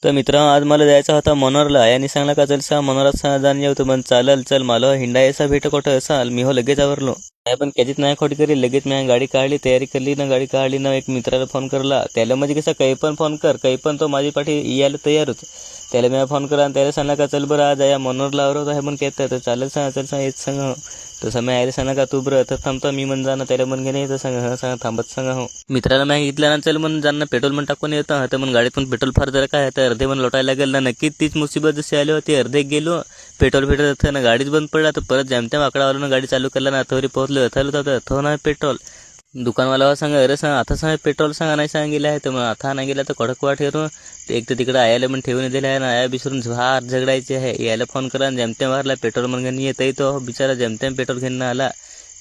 तर मित्र आज मला जायचा होता मनोरला. याने सांगला का चल सा मनोरात सा जाण येऊ तर मन चालल चल मला हिंडायचा भेट कुठं असाल. मी हो लगेच आवरलो. पण कधीच नाही खोटी करी. लगेच मी गाडी काढली, तयारी केली ना, गाडी काढली ना, एक मित्राला फोन करला. त्याला म्हणजे कसं काही पण फोन कर, काही पण तो माझी पाठी यायला तयारच. त्याला मी फोन करा आणि त्याला सांगा का चल बरं आज या मनोरला आवरत आहे पण कहता तर चालेल सांग चल सांग येत सांग. तर समय यायला सांगा का तू बरं तर थांबतो मी म्हण जाणं. त्याला म्हण घे नाही तर सांगा हा सांगा थांबत सांगा. हो मित्राला मी सांगितलं ना चल म्हण जाणं पेट्रोल पण टाकून येतं. तर मग गाडीत पण पेट्रोल फार जरा काय तर अर्धे पण लोटायला लागेल ना. नक्कीच तीच मुसीबत जशी आली होती. अर्धे गेलो पेट्रोल भेटत ना, गाडीच बंद पडला. तर परत जमत्या आकडा आलो ना, गाडी चालू केला ना, अथवरी पोहोचलो. अथव ना पेट्रोल दुकानवाला सांगा अरे सांग आता सांग पेट्रोल सांगा नाही सांगितलं आहे. तर मग आता नाही गेला तर कडक वाट ठेवून एक तर तिकडे आयाला पण ठेवून दिले आहे ना. आया विसरून झार झगडायचे आहे. यायला फोन करा जमत्या मारला पेट्रोल मग येतही तो बिचारा जमत्या पेट्रोल घेणं आला.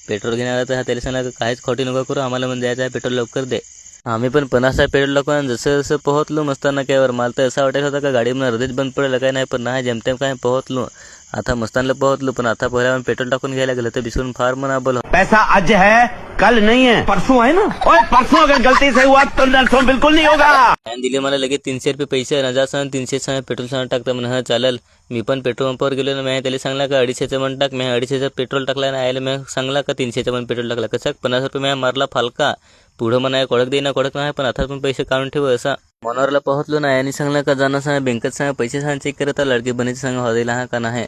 पेट्रोल घेण्याला तर त्याला सांगा काहीच खोटी नको करू, आम्हाला म्हणजे द्यायचं आहे पेट्रोल लवकर दे. आम्ही पण 50 पेट्रोल टाकून जसं जसं पोहोचलो मस्ताना कायवर. मला तर असं वाटायचं होतं का गाडी म्हणून अर्धेच बंद पडेल काय नाही, पण नाही जमतेम काय पोहोचलो. आता मस्तानला पोहोचलो पण आता पहिल्या पेट्रोल टाकून घ्यायला गेलं तर विसरून फार मनाबल. पैसा आज है कल नहीं है, परसों है ना. ओए परसों अगर गलती से हुआ तो नरसों बिल्कुल नहीं होगा. दिले मला लगेच 300 रुपये पैसे ना, जा सांग 300 पेट्रोल सांग टाकता म्हणून. हा चालेल. मी पण पेट्रोल पंपावर गेलो ना, मी त्याला सांगला का 250चं म्हण टाक. मी 250चं पेट्रोल टाकला ना, आयला मी सांगला का 300चं पण पेट्रोल टाकला. कसं 50 रुपये मी मारला फालका. पुढं म्हणाय कडक देईना कडक नाही, पण आता पण पैसे काढून ठेव असा. मनोरला पोहोचलो ना, याने सांगला का जाणं सांग बँकेत सांग पैसे सांग चेक करत लडकी बनीचे सांग हॉदेला हा का नाही.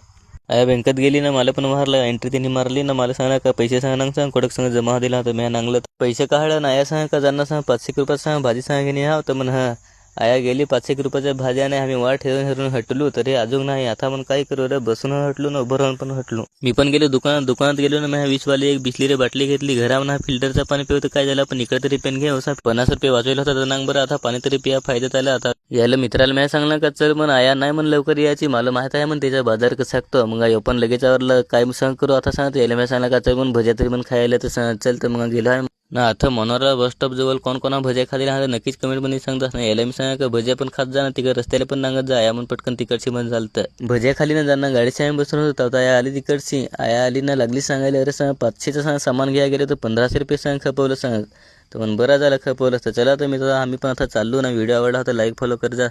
आया बँकेत गेली ना, मला पण मारलं एंट्री त्यांनी मारली ना. मला सांगा का पैसे सांग सांग कडक सांग जमा दिला होता मी नांगलं पैसे काढलं ना. आया सांग का जाणं सांग 500 रुपयात सांग भाजी सांग घेणे हा. तर म्हण हा आया गेली 500 रुपयाच्या भाज्याने आम्ही वाट ठेवून हटलो तरी अजून नाही. आता मग काय करू रे, बसून हटलो ना उभं राहून पण हटलो. मी पण गेलो दुकानात गेलो ना. मी 20 वाली एक बिस्लेरी बाटली घेतली. घरावर ना फिल्टरचं पाणी पिवतं काय झालं, पण इकडे तरी पेन घे असा 50 रुपये वाचवला होता तर नांग बरं. आता पाणी तरी पिया फायद्यात आलं. आता याला मित्राला मी सांगला का चल म्हण आया नाही म्हण लवकर यायची. मला माहित आहे म्हण त्याचा बाजार कसं सांगतो. मग आई पण लगेच आवरलं काय सांग करू आता सांगतो. याला मी सांगला का चल म्हण भज्या तरी पण खायला तर सांग चल. तर मग गेलो आहे ना. आता मनोरा बस स्टॉप जवळ कोण भज्या खाली राहणार नक्कीच कमेंट मध्ये सांगतात ना. याला मी सांगा का भज्या पण खात जा ना, तिकडे रस्त्याला पण नांगत जा. आया मग पटकन तिकडची मन चालतं भज्या खाली ना जाणं. गाडीच्या बसून होतं आया आली तिकडची. आया आली ना लागली सांगायला अरे सांग 500चं सांग सामान घ्या गेले तर 1500 रुपये सांग खपवलं सांग. तर पण बरं झालं खपवलं. तर चला तर मी आम्ही पण आता चाललो ना. व्हिडिओ आवडला होता लाईक फॉलो कर जा.